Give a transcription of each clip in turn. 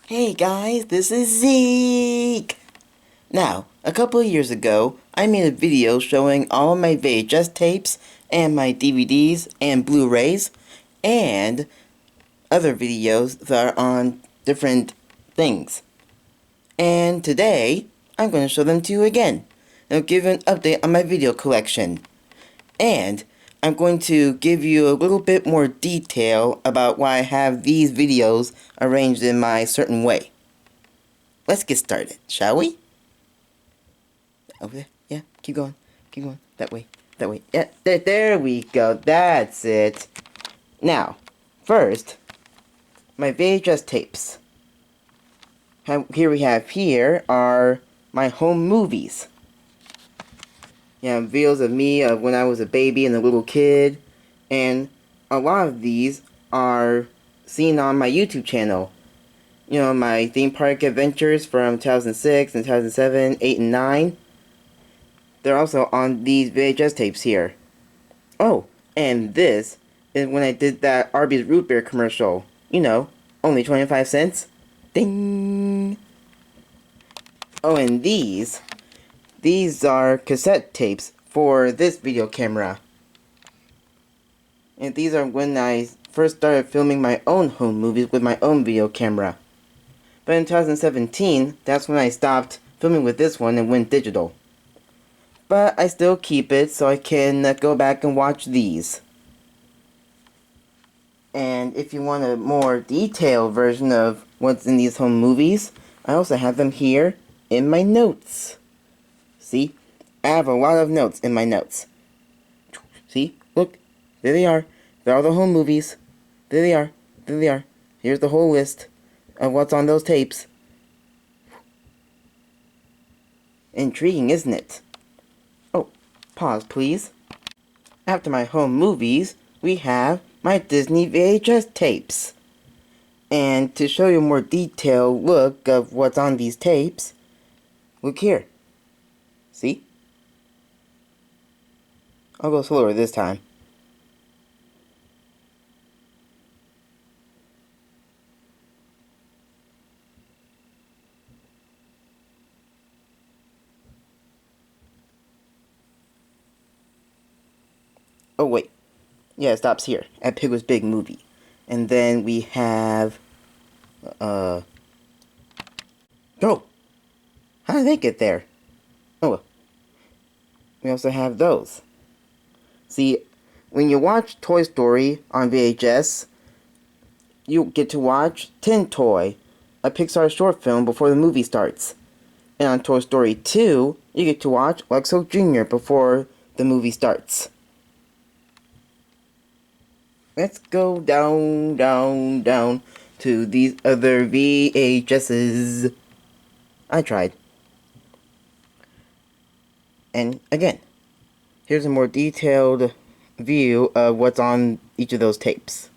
Hey guys, this is Zeke! Now, a couple of years ago, I made a video showing all of my VHS tapes and my DVDs and Blu-rays and other videos that are on different things. And today, I'm going to show them to you again. And I'll give you an update on my video collection. And I'm going to give you a little bit more detail about why I have these videos arranged in my certain way. Let's get started, shall we? Over there, yeah, keep going, that way, yeah, there we go, that's it. Now, first, my VHS tapes. Here are my home movies. Yeah, videos of me when I was a baby and a little kid, and a lot of these are seen on my YouTube channel. You know, my theme park adventures from 2006 and 2007, 8, and 9. They're also on these VHS tapes here. Oh, and this is when I did that Arby's root beer commercial. You know, only 25 cents. Ding! Oh, and these are cassette tapes for this video camera. And these are when I first started filming my own home movies with my own video camera. But in 2017, that's when I stopped filming with this one and went digital. But I still keep it so I can go back and watch these. And if you want a more detailed version of what's in these home movies, I also have them here in my notes. See? I have a lot of notes in my notes. See? Look. There they are. They're all the home movies. There they are. There they are. Here's the whole list of what's on those tapes. Intriguing, isn't it? Oh, pause, please. After my home movies, we have my Disney VHS tapes. And to show you a more detailed look of what's on these tapes, look here. See? I'll go slower this time. Oh wait, yeah, it stops here at Pig Was Big movie. And then we have, oh, how did they get there? Oh well, we also have those. See, when you watch Toy Story on VHS, you get to watch Tin Toy, a Pixar short film before the movie starts. And on Toy Story 2, you get to watch Jr before the movie starts. Let's go down, down, down to these other VHSs. I tried. And again, here's a more detailed view of what's on each of those tapes.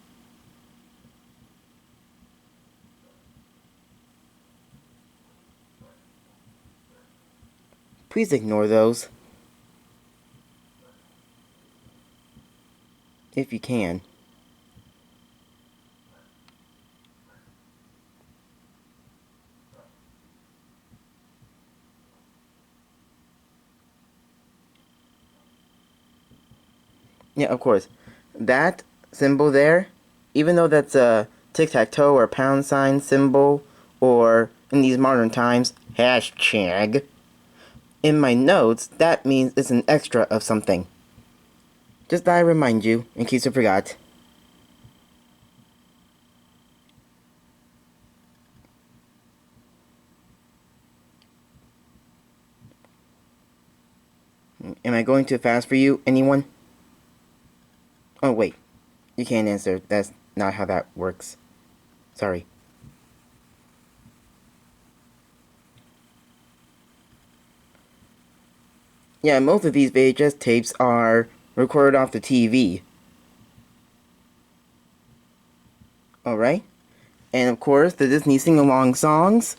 Please ignore those, if you can. Yeah, of course. That symbol there, even though that's a tic-tac-toe or pound sign symbol, or in these modern times, hashtag, in my notes, that means it's an extra of something. Just thought I'd remind you, in case you forgot. Am I going too fast for you, anyone? Oh, wait. You can't answer. That's not how that works. Sorry. Yeah, most of these VHS tapes are recorded off the TV. Alright? And of course, the Disney sing-along songs.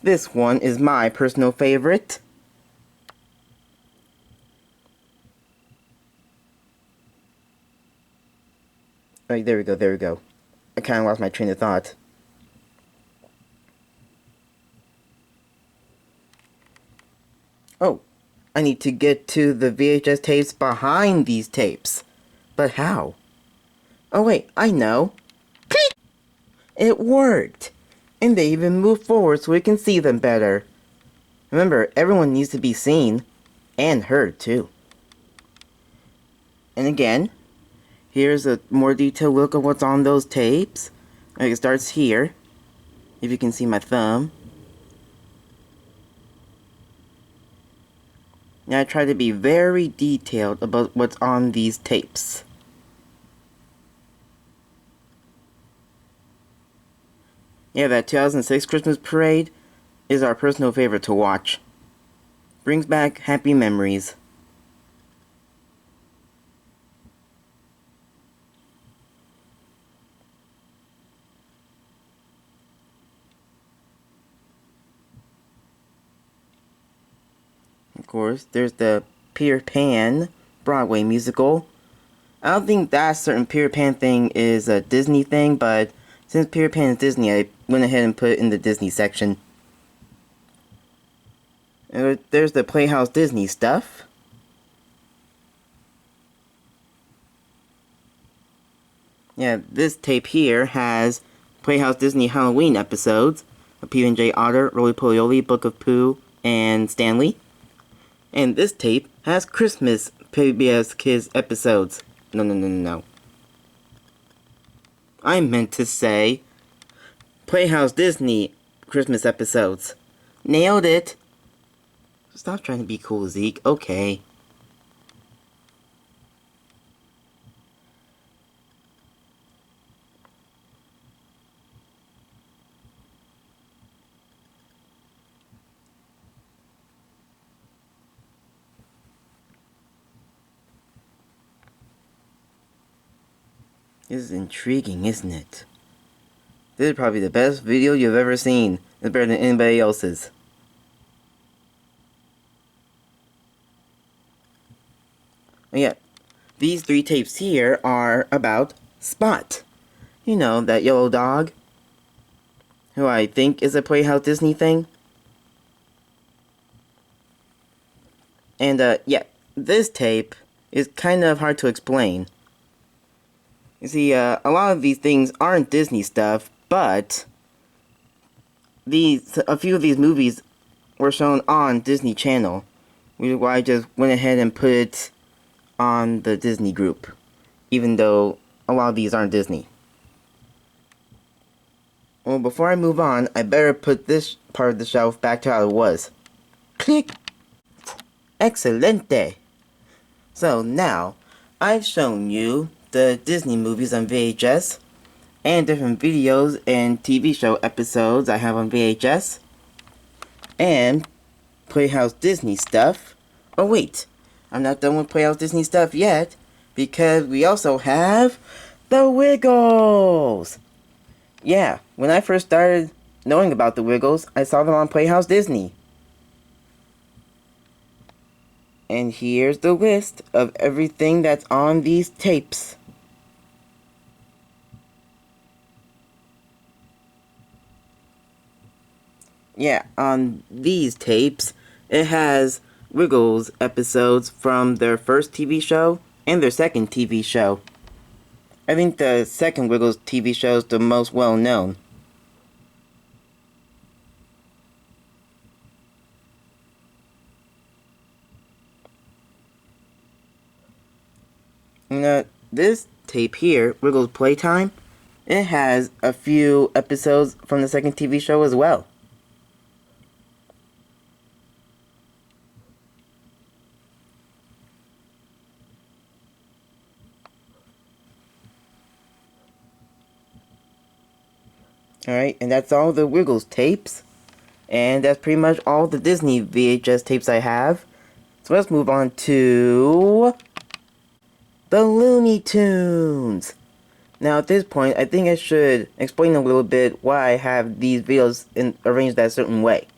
This one is my personal favorite. Alright, there we go. I kinda lost my train of thought. Oh, I need to get to the VHS tapes behind these tapes. But how? Oh wait, I know. It worked! And they even moved forward so we can see them better. Remember, everyone needs to be seen. And heard, too. And again, here's a more detailed look of what's on those tapes. It starts here, if you can see my thumb. Now I try to be very detailed about what's on these tapes. Yeah, that 2006 Christmas parade is our personal favorite to watch. Brings back happy memories. Of course, there's the Peter Pan Broadway musical. I don't think that certain Peter Pan thing is a Disney thing, but since Peter Pan is Disney, I went ahead and put it in the Disney section. And there's the Playhouse Disney stuff. Yeah, this tape here has Playhouse Disney Halloween episodes of P&J Otter, Roly Poly, Book of Pooh, and Stanley. And this tape has Christmas PBS Kids episodes. No. I meant to say Playhouse Disney Christmas episodes. Nailed it! Stop trying to be cool, Zeke. Okay. This is intriguing, isn't it? This is probably the best video you've ever seen. It's better than anybody else's. And yeah, these 3 tapes here are about Spot. You know, that yellow dog, who I think is a Playhouse Disney thing. And yeah, this tape is kind of hard to explain. You see, a lot of these things aren't Disney stuff, but a few of these movies were shown on Disney Channel, which is why I just went ahead and put it on the Disney group, even though a lot of these aren't Disney. Well, before I move on, I better put this part of the shelf back to how it was. Click! Excelente! So now, I've shown you the Disney movies on VHS, and different videos and TV show episodes I have on VHS, and Playhouse Disney stuff. Oh wait, I'm not done with Playhouse Disney stuff yet, because we also have the Wiggles! Yeah, when I first started knowing about the Wiggles, I saw them on Playhouse Disney. And here's the list of everything that's on these tapes. Yeah, on these tapes, it has Wiggles episodes from their first TV show and their second TV show. I think the second Wiggles TV show is the most well known. This tape here, Wiggles Playtime, it has a few episodes from the second TV show as well. Alright, and that's all the Wiggles tapes. And that's pretty much all the Disney VHS tapes I have. So let's move on to the Looney Tunes. Now at this point, I think I should explain a little bit why I have these videos arranged that certain way.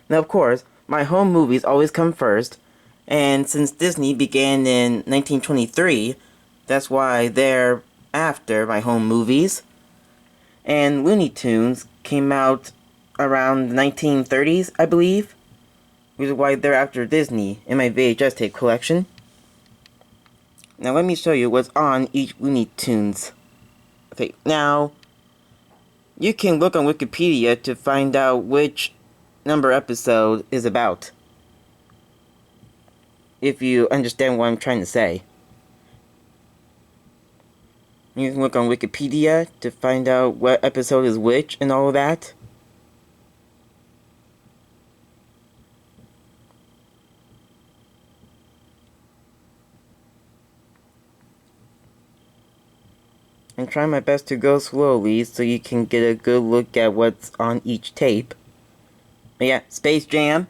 Now of course, my home movies always come first, and since Disney began in 1923, that's why they're after my home movies. And Looney Tunes came out around the 1930s, I believe. which is why they're after Disney in my VHS tape collection. Now let me show you what's on each Looney Tunes. Okay, now you can look on Wikipedia to find out which number episode is about, if you understand what I'm trying to say. You can look on Wikipedia to find out what episode is which and all of that. I'm trying my best to go slowly so you can get a good look at what's on each tape. But yeah, Space Jam,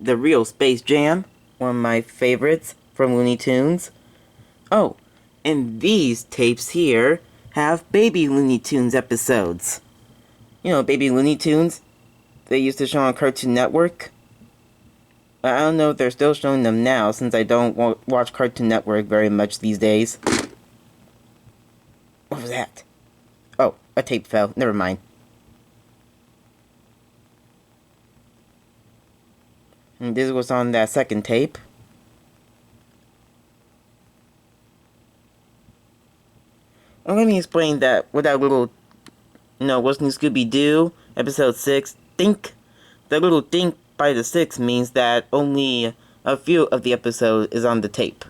the real Space Jam, one of my favorites from Looney Tunes. Oh, and these tapes here have Baby Looney Tunes episodes. You know, Baby Looney Tunes, they used to show on Cartoon Network. I don't know if they're still showing them now, since I don't watch Cartoon Network very much these days. What was that? Oh, a tape fell. Never mind. And this was on that second tape. Well, let me explain that with that little, what's new Scooby-Doo, episode 6, Think. The little think by the 6 means that only a few of the episode is on the tape.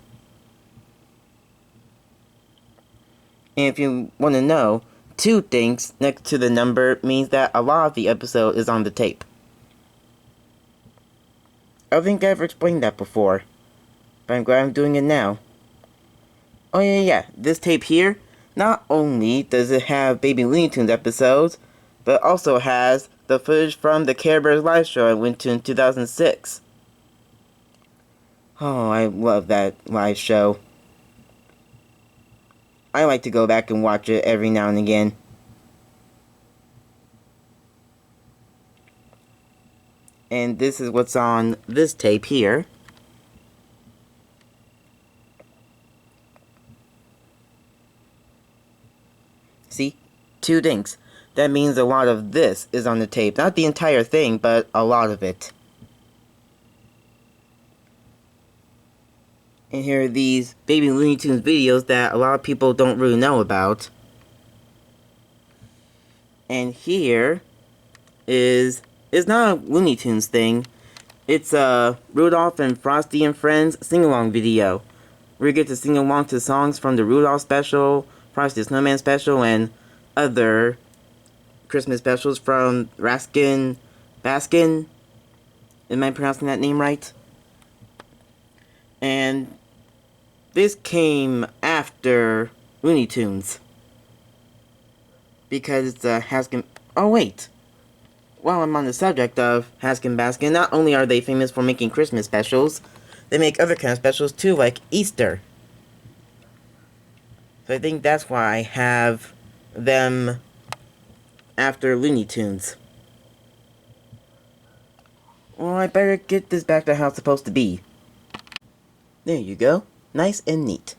And if you want to know, 2 thinks next to the number means that a lot of the episode is on the tape. I don't think I ever explained that before, but I'm glad I'm doing it now. Oh yeah, this tape here, not only does it have Baby Looney Tunes episodes, but also has the footage from the Care Bears live show I went to in 2006. Oh, I love that live show. I like to go back and watch it every now and again. And this is what's on this tape here. See? 2 dinks. That means a lot of this is on the tape. Not the entire thing, but a lot of it. And here are these Baby Looney Tunes videos that a lot of people don't really know about. And here is... It's not a Looney Tunes thing. It's a Rudolph and Frosty and Friends sing-along video, where you get to sing along to songs from the Rudolph special, Frosty the Snowman special, and other Christmas specials from Raskin Baskin. Am I pronouncing that name right? And this came after Looney Tunes, because it's a Haskin... Oh wait! While I'm on the subject of Haskin Baskin, not only are they famous for making Christmas specials, they make other kind of specials too, like Easter. So I think that's why I have them after Looney Tunes. Well, I better get this back to how it's supposed to be. There you go. Nice and neat.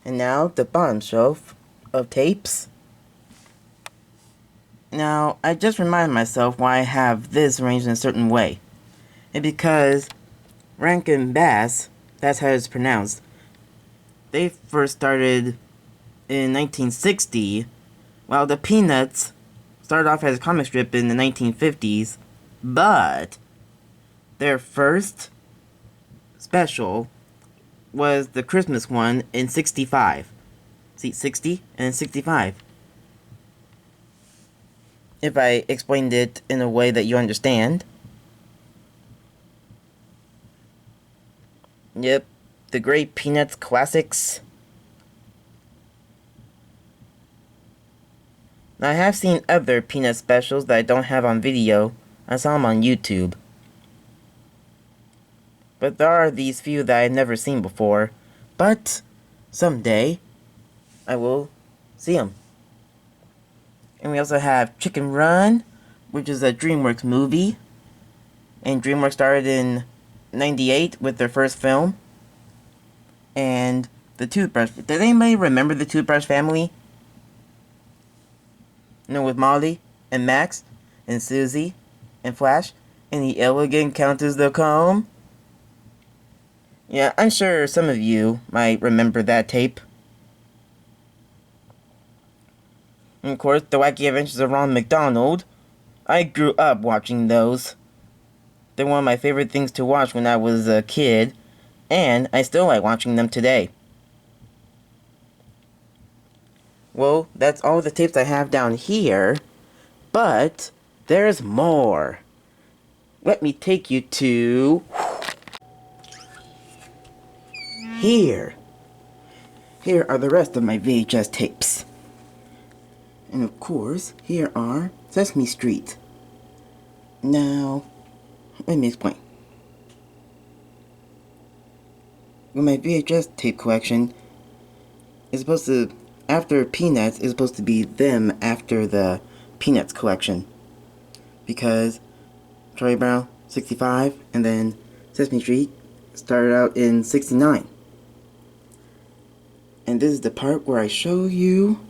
And now, the bottom shelf of tapes. Now, I just reminded myself why I have this arranged in a certain way. And because Rankin Bass, that's how it's pronounced, they first started in 1960, while the Peanuts started off as a comic strip in the 1950s, but their first special was the Christmas one in 65. See, 60 and 65. If I explained it in a way that you understand. Yep, the great Peanuts classics. Now, I have seen other Peanuts specials that I don't have on video. I saw them on YouTube. But there are these few that I've never seen before. But someday, I will see them. And we also have Chicken Run, which is a DreamWorks movie. And DreamWorks started in 98 with their first film. And the Toothbrush... Does anybody remember the Toothbrush Family? You know, with Molly and Max and Susie and Flash. And the elegant Countess the Comb? Yeah, I'm sure some of you might remember that tape. And of course, The Wacky Adventures of Ron McDonald. I grew up watching those. They're one of my favorite things to watch when I was a kid, and I still like watching them today. Well, that's all the tapes I have down here, but there's more. Let me take you to here. Here are the rest of my VHS tapes. And of course, here are Sesame Street. Now, let me explain. Well, my VHS tape collection is supposed to, after Peanuts, is supposed to be them after the Peanuts collection. Because Charlie Brown, 65, and then Sesame Street started out in 69. And this is the part where I show you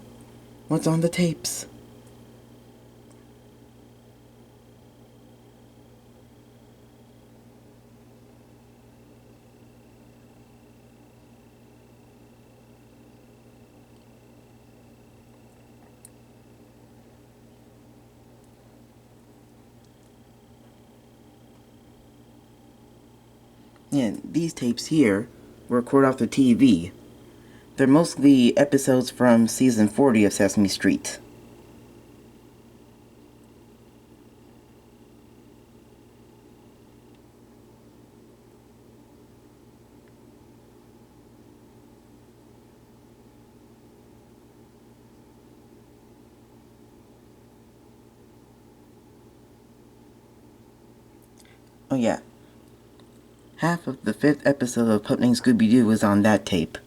what's on the tapes. And these tapes here were recorded off the TV. They're mostly episodes from season 40 of Sesame Street. Oh yeah. Half of the 5th episode of Pup Named Scooby-Doo is on that tape.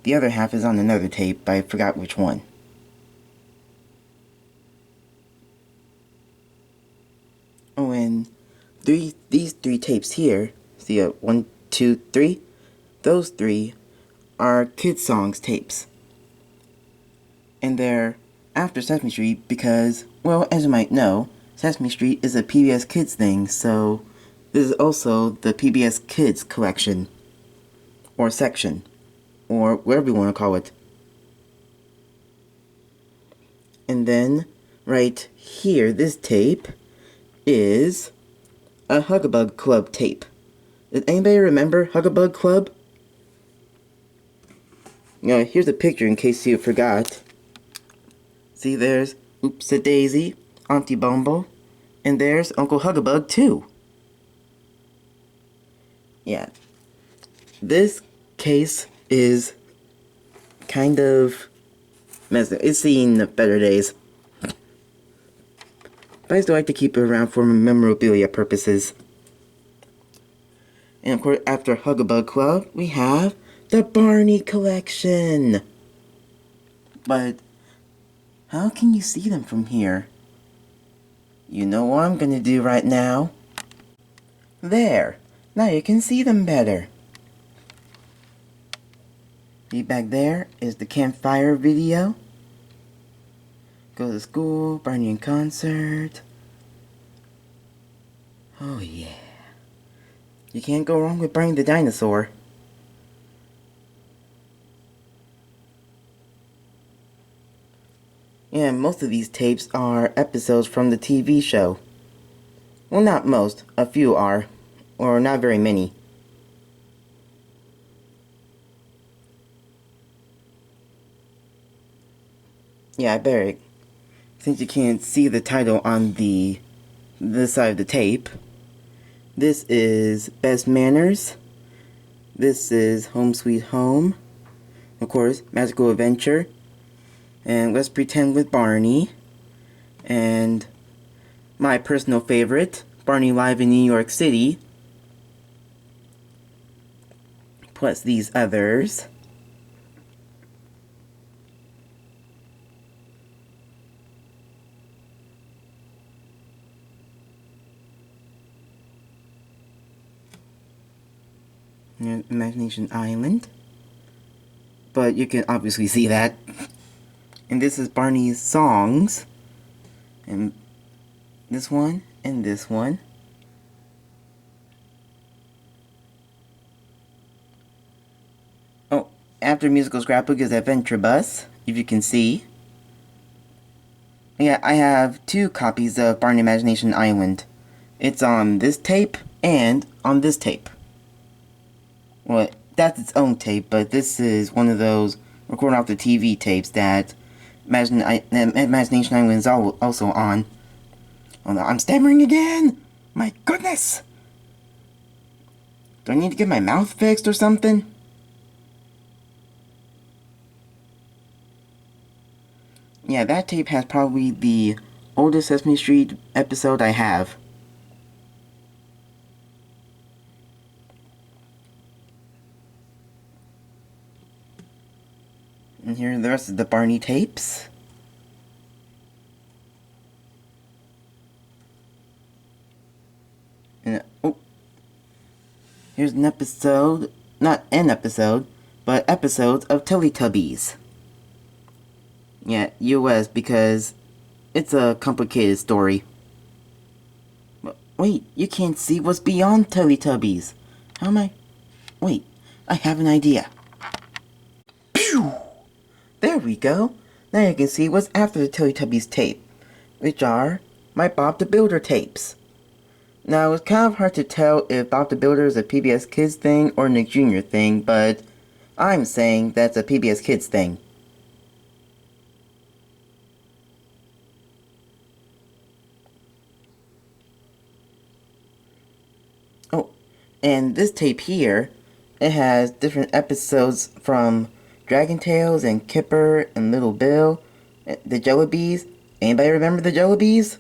The other half is on another tape, but I forgot which one. Oh, and these three tapes here, see, 1, 2, 3, those three are Kid Songs tapes. And they're after Sesame Street because, well, as you might know, Sesame Street is a PBS Kids thing, so this is also the PBS Kids collection, or section, or whatever you want to call it. And then, right here, this tape is a Hug-a-Bug Club tape. Does anybody remember Hug-a-Bug Club? Now, here's a picture in case you forgot. See, there's Oops-a-Daisy, Auntie Bumble, and there's Uncle Hug-a-Bug too. Yeah. This case is kind of messed up. It's seen better days. But I still like to keep it around for memorabilia purposes. And of course, after Hug-a-Bug Club, we have the Barney collection. But how can you see them from here? You know what I'm gonna do right now? There! Now you can see them better. See, back there is the campfire video. Go to school, Barney in concert. Oh yeah. You can't go wrong with Barney the dinosaur. Yeah, most of these tapes are episodes from the TV show. Well, not most. A few are. Or not very many. Yeah, I better. Since you can't see the title on this side of the tape. This is Best Manners. This is Home Sweet Home. Of course, Magical Adventure. And Let's Pretend with Barney. And my personal favorite, Barney Live in New York City. Plus these others. Imagination Island. But you can obviously see that. And this is Barney's songs. And this one, and this one. after musical scrapbook is Adventure Bus, if you can see. Yeah, I have 2 copies of Barney Imagination Island. It's on this tape and on this tape. Well, that's its own tape, but this is one of those recorded off the TV tapes that Imagination Island is also on. Oh no, I'm stammering again! My goodness! Do I need to get my mouth fixed or something? Yeah, that tape has probably the oldest Sesame Street episode I have. And here are the rest of the Barney tapes. And, oh, here's an episode, not an episode, but episodes of Teletubbies. Yeah, US, because it's a complicated story. Wait, you can't see what's beyond Teletubbies. How am I? Wait, I have an idea. Pew! There we go. Now you can see what's after the Teletubbies tape, which are my Bob the Builder tapes. Now, it's kind of hard to tell if Bob the Builder is a PBS Kids thing or Nick Jr. thing, but I'm saying that's a PBS Kids thing. Oh, and this tape here, it has different episodes from Dragon Tales and Kipper and Little Bill, the Jellybees. Anybody remember the Jellybees?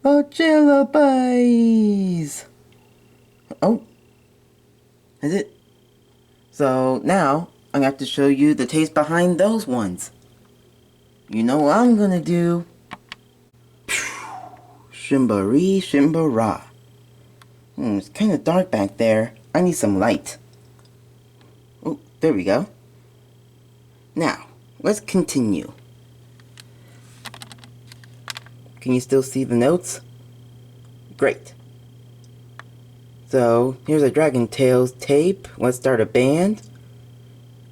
Oh, Jellybees! Oh, is it? So now I'm going to have to show you the taste behind those ones. You know what I'm gonna do? Shimbaree, shimbara. It's kind of dark back there. I need some light. Oh, there we go. Now, let's continue. Can you still see the notes? Great. So, here's a Dragon Tales tape. Let's start a band.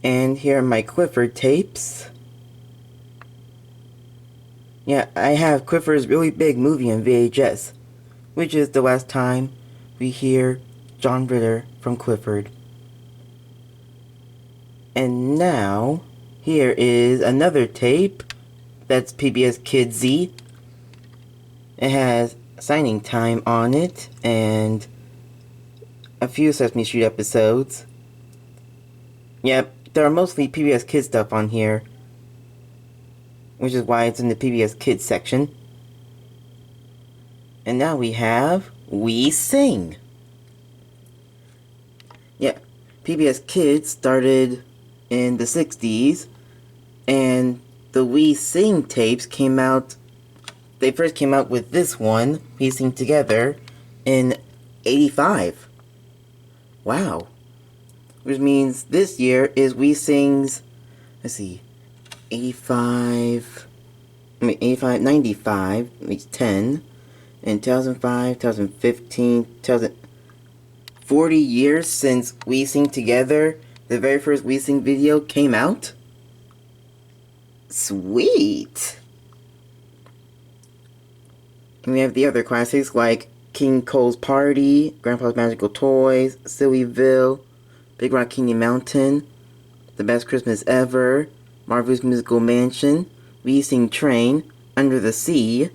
And here are my Clifford tapes. Yeah, I have Clifford's really big movie on VHS, which is the last time we hear John Ritter from Clifford. And now, here is another tape. That's PBS Kids Z. It has signing time on it and a few Sesame Street episodes. Yep, there are mostly PBS Kids stuff on here, which is why it's in the PBS Kids section. And now we have We Sing. Yeah, PBS Kids started in the 60s, and the We Sing tapes came out. They first came out with this one, We Sing Together, in 85. Wow. Which means this year is We Sing's, let's see, 95, makes 10, and 2005, 2015, 40 years since We Sing Together, the very first We Sing video came out? Sweet! And we have the other classics like King Cole's Party, Grandpa's Magical Toys, Sillyville, Big Rock Candy Mountain, The Best Christmas Ever, Marvelous Musical Mansion, We Sing Train, Under the Sea,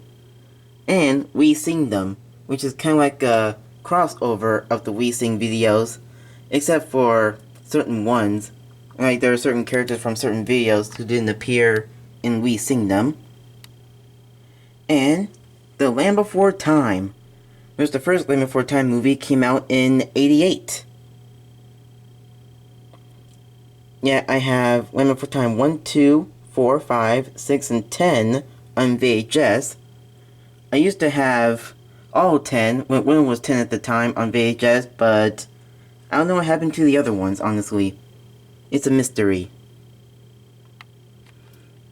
and We Sing Them, which is kind of like a crossover of the We Sing videos, except for certain ones. Like there are certain characters from certain videos who didn't appear in We Sing Them. And The Land Before Time, which the first Land Before Time movie came out in 88. Yeah, I have Land Before Time 1, 2, 4, 5, 6, and 10 on VHS. I used to have all 10, when it was 10 at the time, on VHS, but I don't know what happened to the other ones, honestly. It's a mystery.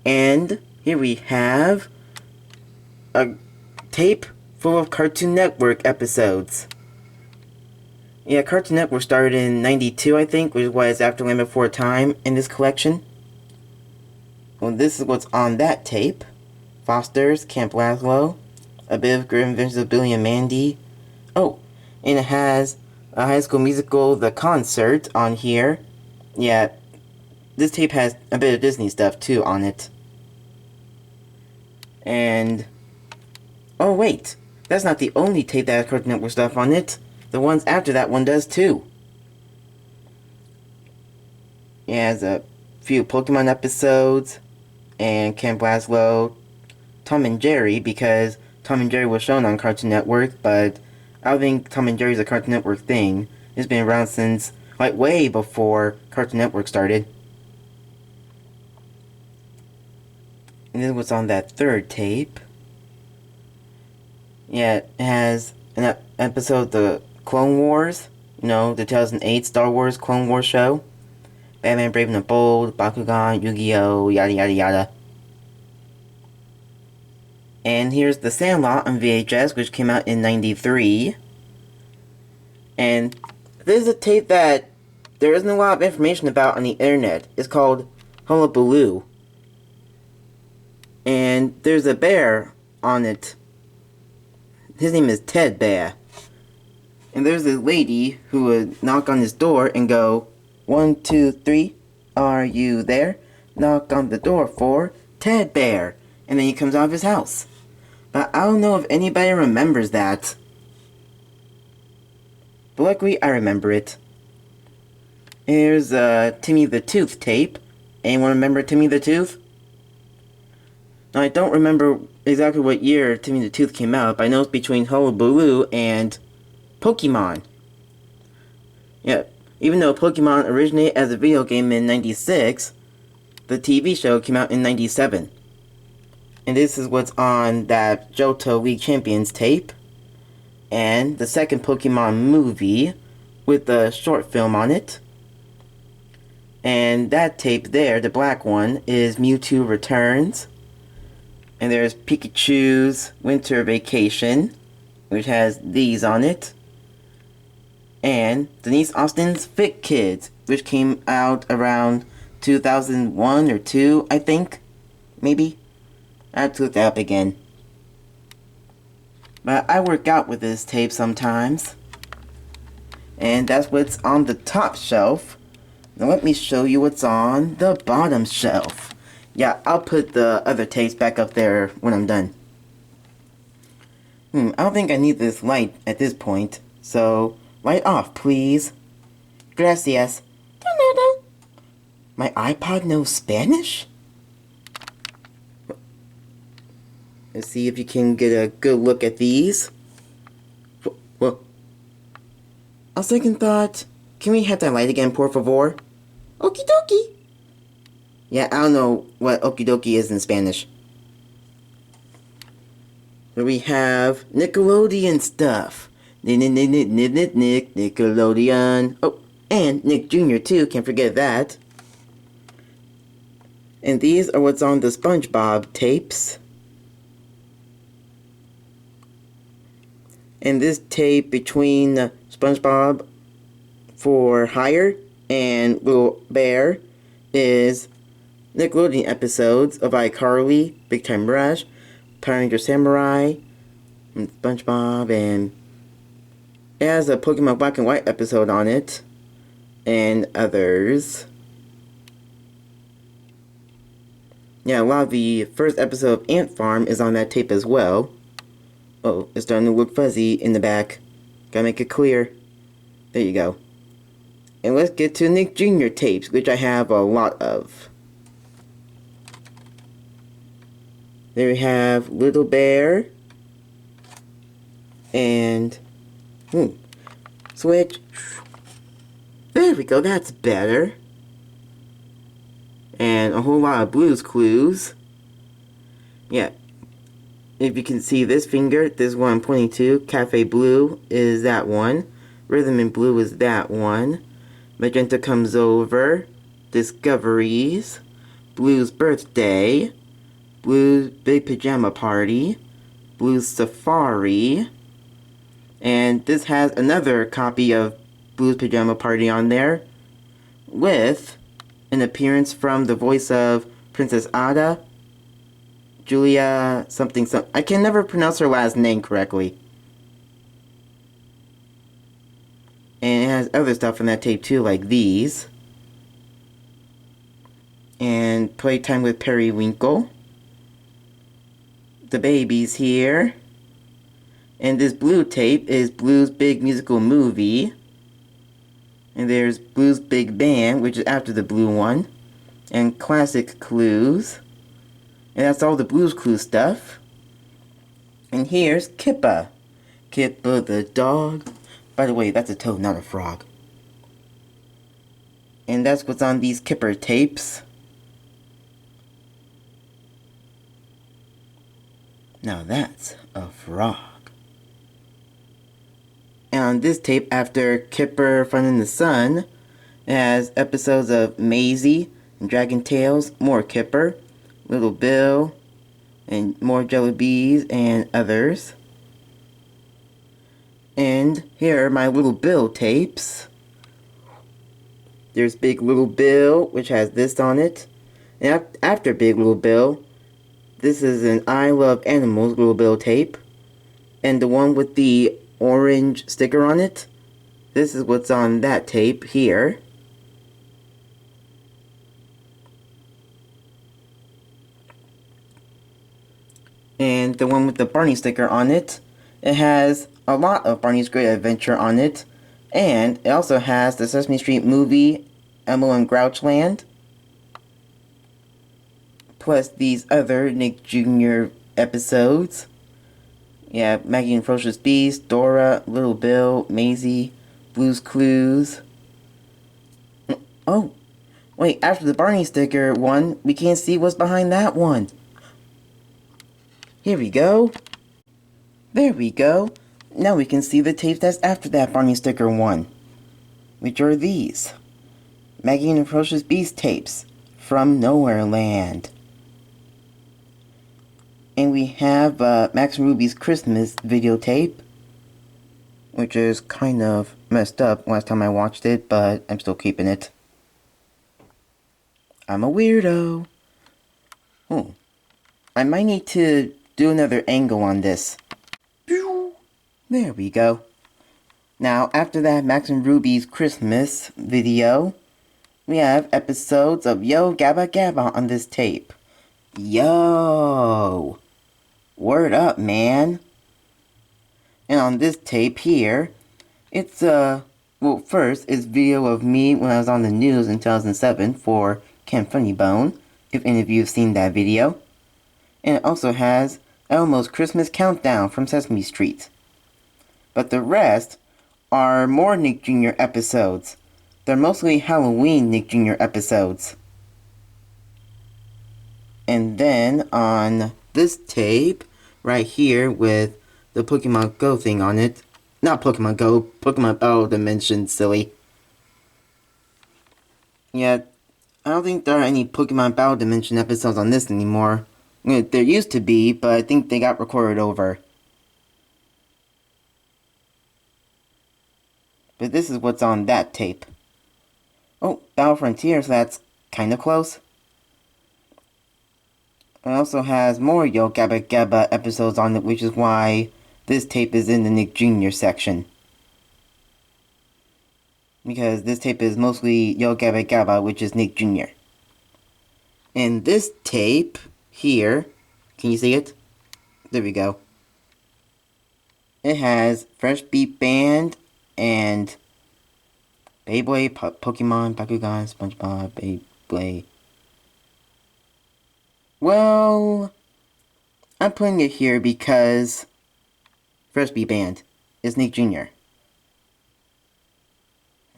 And here we have a tape full of Cartoon Network episodes. Yeah, Cartoon Network started in 92, I think, which was after Land Before Time in this collection. Well, this is what's on that tape. Foster's, Camp Lazlo, A Bit of Grim Adventures of Billy and Mandy. Oh, and it has a High School Musical, The Concert, on here. Yeah, this tape has a bit of Disney stuff, too, on it. And... oh, wait. That's not the only tape that has Cartoon Network stuff on it. The ones after that one does, too. It has a few Pokemon episodes, and Camp Lazlo, Tom and Jerry, because Tom and Jerry was shown on Cartoon Network, but I don't think Tom and Jerry's a Cartoon Network thing. It's been around since, like, way before Cartoon Network started. And this was on that third tape. Yeah, it has an episode of the Clone Wars, you know, the 2008 Star Wars Clone Wars show. Batman Brave and the Bold, Bakugan, Yu-Gi-Oh!, yada yada yada. And here's The Sandlot on VHS, which came out in 93. And this is a tape that there isn't a lot of information about on the internet. It's called Hullabaloo. And there's a bear on it. His name is Ted Bear. And there's a lady who would knock on his door and go, 1, 2, 3, are you there? Knock on the door for Ted Bear. And then he comes out of his house. But I don't know if anybody remembers that. But luckily, I remember it. Here's Timmy the Tooth tape. Anyone remember Timmy the Tooth? Now, I don't remember exactly what year Timmy the Tooth came out, but I know it's between Hullabaloo and Pokemon. Yeah, even though Pokemon originated as a video game in 96, the TV show came out in 97. And this is what's on that Johto League Champions tape. And the second Pokemon movie with the short film on it. And that tape there, the black one, is Mewtwo Returns. And there's Pikachu's Winter Vacation, which has these on it. And Denise Austin's Fit Kids, which came out around 2001 or 2, I think. Maybe. I have to look that up again. But I work out with this tape sometimes. And that's what's on the top shelf. Now let me show you what's on the bottom shelf. Yeah, I'll put the other tapes back up there when I'm done. I don't think I need this light at this point. So, light off, please. Gracias. My iPod knows Spanish? Let's see if you can get a good look at these. Well, on second thought, can we have that light again, por favor? Okie dokie. Yeah, I don't know what okie dokie is in Spanish. But we have Nickelodeon stuff. Nickelodeon. Oh, and Nick Jr. too, can't forget that. And these are what's on the SpongeBob tapes. And this tape between SpongeBob for Hire and Little Bear is Nickelodeon episodes of iCarly, Big Time Rush, Power Ranger Samurai, and SpongeBob, and it has a Pokemon Black and White episode on it, and others. Yeah, a lot of the first episode of Ant Farm is on that tape as well. Oh, it's starting to look fuzzy in the back. Gotta make it clear. There you go. And let's get to Nick Jr. tapes, which I have a lot of. There we have Little Bear. And... switch. There we go, that's better. And a whole lot of Blue's Clues. Yeah. If you can see this finger, this is what I'm pointing to. Cafe Blue is that one. Rhythm in Blue is that one. Magenta Comes Over. Discoveries. Blue's Birthday. Blue's Big Pajama Party. Blue's Safari. And this has another copy of Blue's Pajama Party on there, with an appearance from the voice of Princess Ada, Julia something. I can never pronounce her last name correctly. And it has other stuff in that tape too, like these. And Playtime with Periwinkle. The baby's here. And this blue tape is Blue's Big Musical Movie. And there's Blue's Big Band, which is after the blue one. And Classic Clues. And that's all the Blue's Clues stuff. And here's Kippa. Kippa the dog. By the way, that's a toad, not a frog. And that's what's on these Kipper tapes. Now that's a frog. And on this tape, after Kipper Fun in the Sun, it has episodes of Maisie and Dragon Tales, more Kipper, Little Bill, and more Jellybees and others. And here are my Little Bill tapes. There's Big Little Bill, which has this on it. And after Big Little Bill, this is an I Love Animals Little Bill tape. And the one with the orange sticker on it, this is what's on that tape here. And the one with the Barney sticker on it, it has a lot of Barney's Great Adventure on it. And it also has the Sesame Street movie, Elmo and Grouchland. Plus these other Nick Jr. episodes. Yeah, Maggie and Ferocious Beast, Dora, Little Bill, Maisie, Blue's Clues. Oh, wait, after the Barney sticker one, we can't see what's behind that one. Here we go. There we go. Now we can see the tape that's after that Barney sticker one, which are these. Maggie and the Ferocious Beast tapes from Nowhere Land. And we have Max and Ruby's Christmas videotape, which is kind of messed up last time I watched it, but I'm still keeping it. I'm a weirdo. Oh, I might need to do another angle on this. There we go. Now, after that Max and Ruby's Christmas video, we have episodes of Yo Gabba Gabba on this tape. Yo! Word up, man! And on this tape here, it's, well, first, it's video of me when I was on the news in 2007 for Camp Funny Bone, if any of you have seen that video. And it also has Elmo's Christmas Countdown from Sesame Street. But the rest are more Nick Jr. episodes. They're mostly Halloween Nick Jr. episodes. And then on this tape, right here with the Pokemon Go thing on it. Not Pokemon Go, Pokemon Battle Dimension, silly. Yeah, I don't think there are any Pokemon Battle Dimension episodes on this anymore. There used to be, but I think they got recorded over. But this is what's on that tape. Oh, Battle Frontier, so that's kinda close. It also has more Yo Gabba Gabba episodes on it, which is why this tape is in the Nick Jr. section. Because this tape is mostly Yo Gabba Gabba, which is Nick Jr. And this tape here, can you see it? There we go. It has Fresh Beat Band and Beyblade, Pokemon, Bakugan, SpongeBob, Beyblade. Well, I'm putting it here because Fresh Beat Band is Nick Jr.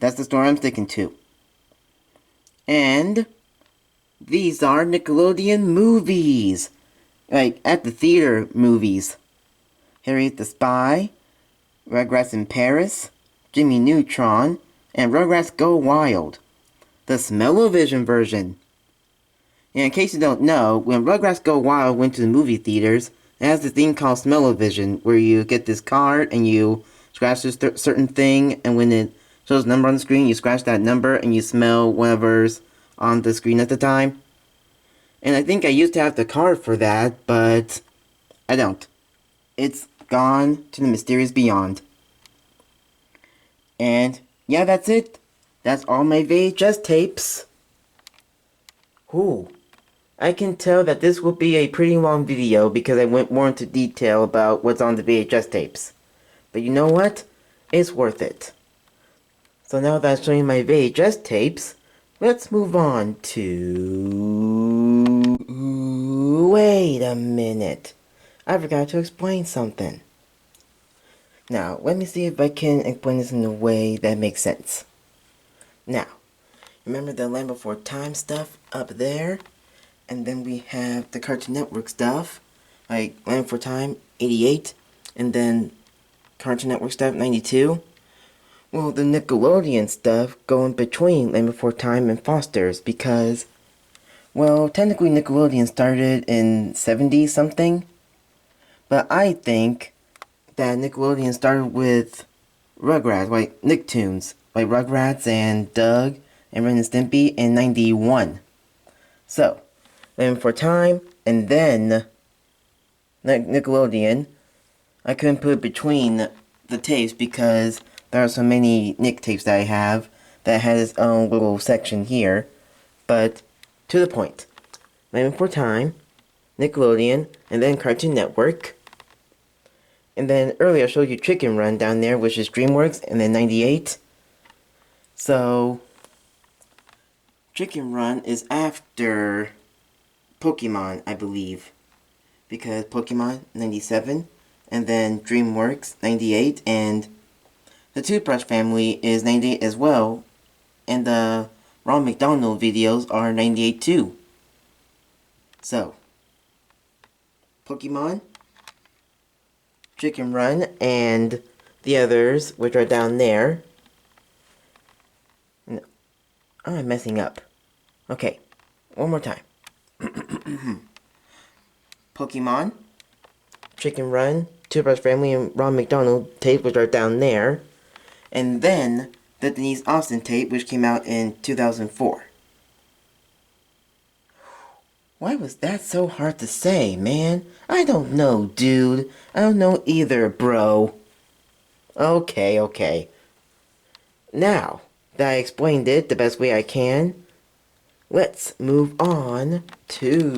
That's the story I'm sticking to. And these are Nickelodeon movies. Like, at the theater movies. Harriet the Spy, Rugrats in Paris, Jimmy Neutron, and Rugrats Go Wild. The Smell-O-Vision version. And in case you don't know, when Rugrats Go Wild went to the movie theaters, it has this thing called Smell-O-Vision, where you get this card and you scratch this certain thing, and when it shows a number on the screen, you scratch that number and you smell whatever's on the screen at the time. And I think I used to have the card for that, but I don't. It's gone to the mysterious beyond. And yeah, that's it. That's all my VHS tapes. Ooh. I can tell that this will be a pretty long video because I went more into detail about what's on the VHS tapes. But you know what? It's worth it. So now that I've shown you my VHS tapes, let's move on to... Wait a minute. I forgot to explain something. Now, let me see if I can explain this in a way that makes sense. Now, remember the Land Before Time stuff up there? And then we have the Cartoon Network stuff, like Land Before Time, 88, and then Cartoon Network stuff, 92. Well, the Nickelodeon stuff go in between Land Before Time and Foster's because, well, technically Nickelodeon started in 70-something, but I think that Nickelodeon started with Rugrats, like Nicktoons, like Rugrats and Doug and Ren and Stimpy in 91. So, Land Before Time, and then Nickelodeon. I couldn't put it between the tapes because there are so many Nick tapes that I have that had its own little section here. But, to the point. Land Before Time, Nickelodeon, and then Cartoon Network. And then earlier I showed you Chicken Run down there, which is DreamWorks, and then 98. So, Chicken Run is after Pokemon, I believe, because Pokemon 97, and then DreamWorks 98, and the Toothbrush Family is 98 as well, and the Ronald McDonald videos are 98 too. So, Pokemon, Chicken Run, and the others, which are down there. No, I'm messing up. Okay, one more time. Pokemon, Chicken Run, Toothbrush Family, and Ron McDonald tape, which are down there. And then the Denise Austin tape, which came out in 2004. Why was that so hard to say, man? I don't know, dude. I don't know either, bro. Okay. Now that I explained it the best way I can, let's move on to